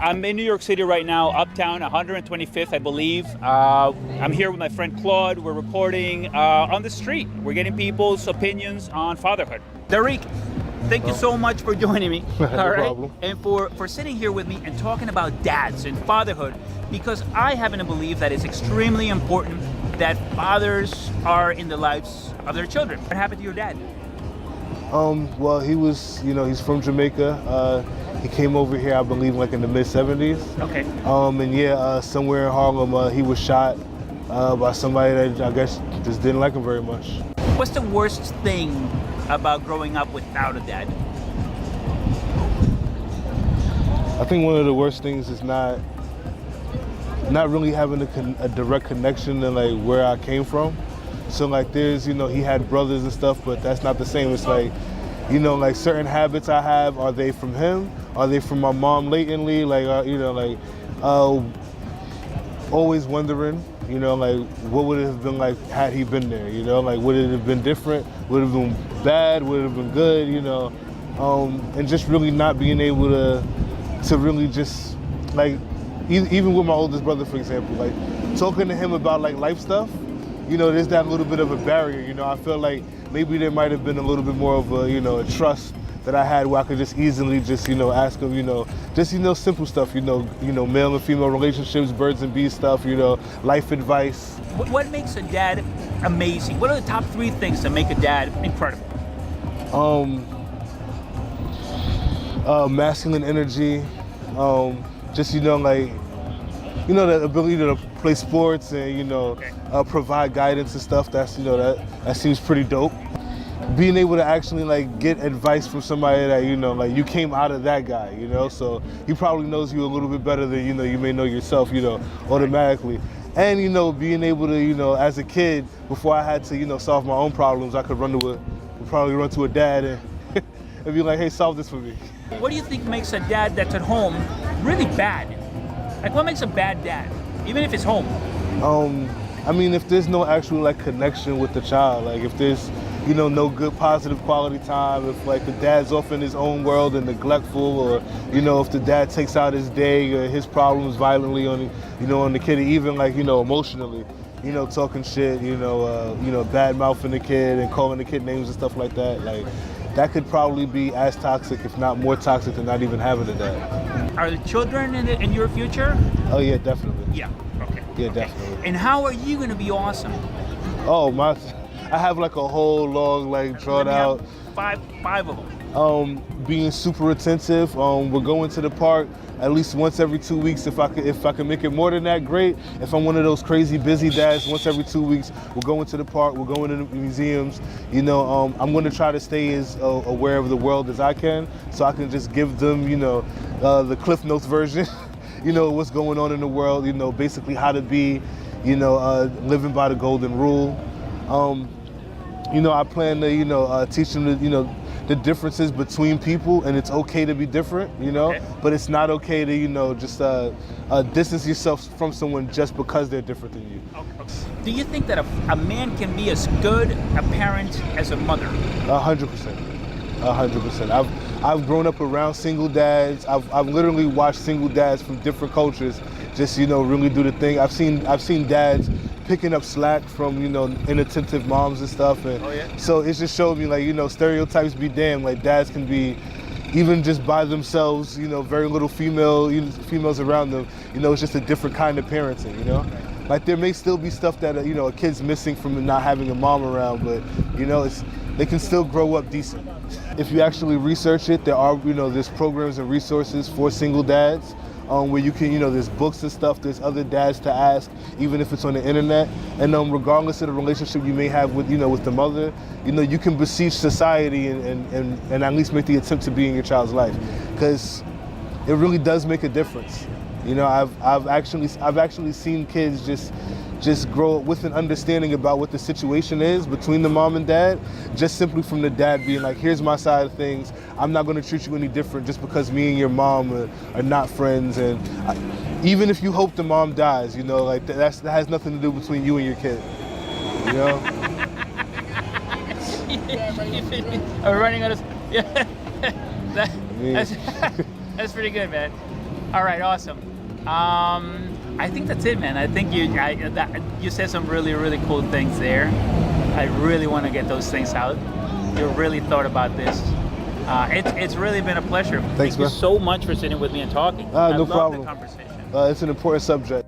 I'm in New York City right now, uptown, 125th, I believe. I'm here with my friend Claude. We're reporting on the street. We're getting people's opinions on fatherhood. Darique, thank you so much for joining me. No all right? problem. And for sitting here with me and talking about dads and fatherhood, because I happen to believe that it's extremely important that fathers are in the lives of their children. What happened to your dad? Well, he was, he's from Jamaica. He came over here, I believe, like in the mid-'70s. Okay. And yeah, somewhere in Harlem, he was shot by somebody that I guess just didn't like him very much. What's the worst thing about growing up without a dad? I think one of the worst things is not really having a direct connection to like where I came from. So like there's, he had brothers and stuff, but that's not the same. It's like, like certain habits I have, are they from him? Are they from my mom latently? Like, always wondering, like what would it have been like had he been there? Like would it have been different? Would it have been bad? Would it have been good? And just really not being able to really just like, even with my oldest brother, for example, like talking to him about like life stuff, there's that little bit of a barrier. I feel like maybe there might have been a little bit more of a trust that I had where I could just easily just, ask him, just, simple stuff, male and female relationships, birds and bees stuff, life advice. What makes a dad amazing? What are the top 3 things that make a dad incredible? Masculine energy, just, the ability to play sports and, Okay. Provide guidance and stuff. That's, that seems pretty dope. Being able to actually like get advice from somebody that, like you came out of that guy, so he probably knows you a little bit better than, you may know yourself, automatically. And, being able to, as a kid, before I had to, solve my own problems, I could probably run to a dad and, and be like, hey, solve this for me. What do you think makes a dad that's at home really bad? Like what makes a bad dad, even if it's home? I mean, if there's no actual like connection with the child, like if there's, no good positive quality time, if like the dad's off in his own world and neglectful, or, if the dad takes out his day or his problems violently on, on the kid, even like, emotionally, talking shit, bad mouthing the kid and calling the kid names and stuff like that, like that could probably be as toxic, if not more toxic, than not even having a dad. Are the children in your future? Oh yeah, definitely. Yeah, okay. Yeah, okay. definitely. And how are you gonna be awesome? Oh, I have like a whole long, like drawn out. Five of them. Being super attentive. We're going to the park at least once every 2 weeks. If I can make it more than that, great. If I'm one of those crazy busy dads, once every 2 weeks, we're going to the park. We're going to the museums. I'm going to try to stay as aware of the world as I can, so I can just give them, the Cliff Notes version. What's going on in the world. Basically how to be, living by the golden rule. I plan to, teach them the differences between people, and it's okay to be different, Okay. but it's not okay to, just distance yourself from someone just because they're different than you. Okay. Do you think that a man can be as good a parent as a mother? 100%. 100%. I've grown up around single dads. I've literally watched single dads from different cultures just, really do the thing. I've seen dads picking up slack from, inattentive moms and stuff. And oh, yeah? So it just showed me like, stereotypes be damned. Like dads can be, even just by themselves, very little females around them, it's just a different kind of parenting, Like there may still be stuff that, a kid's missing from not having a mom around, but, they can still grow up decent. If you actually research it, there are, there's programs and resources for single dads. Where you can, there's books and stuff, there's other dads to ask, even if it's on the internet. And regardless of the relationship you may have with, with the mother, you can beseech society and at least make the attempt to be in your child's life. Because it really does make a difference. I've actually seen kids just grow up with an understanding about what the situation is between the mom and dad, just simply from the dad being like, here's my side of things. I'm not going to treat you any different just because me and your mom are not friends. And even if you hope the mom dies, like that has nothing to do between you and your kid. Are we running out of... Yeah. That's pretty good, man. All right, awesome. I think that's it, man. I think you said some really, really cool things there. I really want to get those things out. You really thought about this. It's really been a pleasure. Thanks, Thank you man. so much for sitting with me and talking. No I love problem. the conversation. It's an important subject.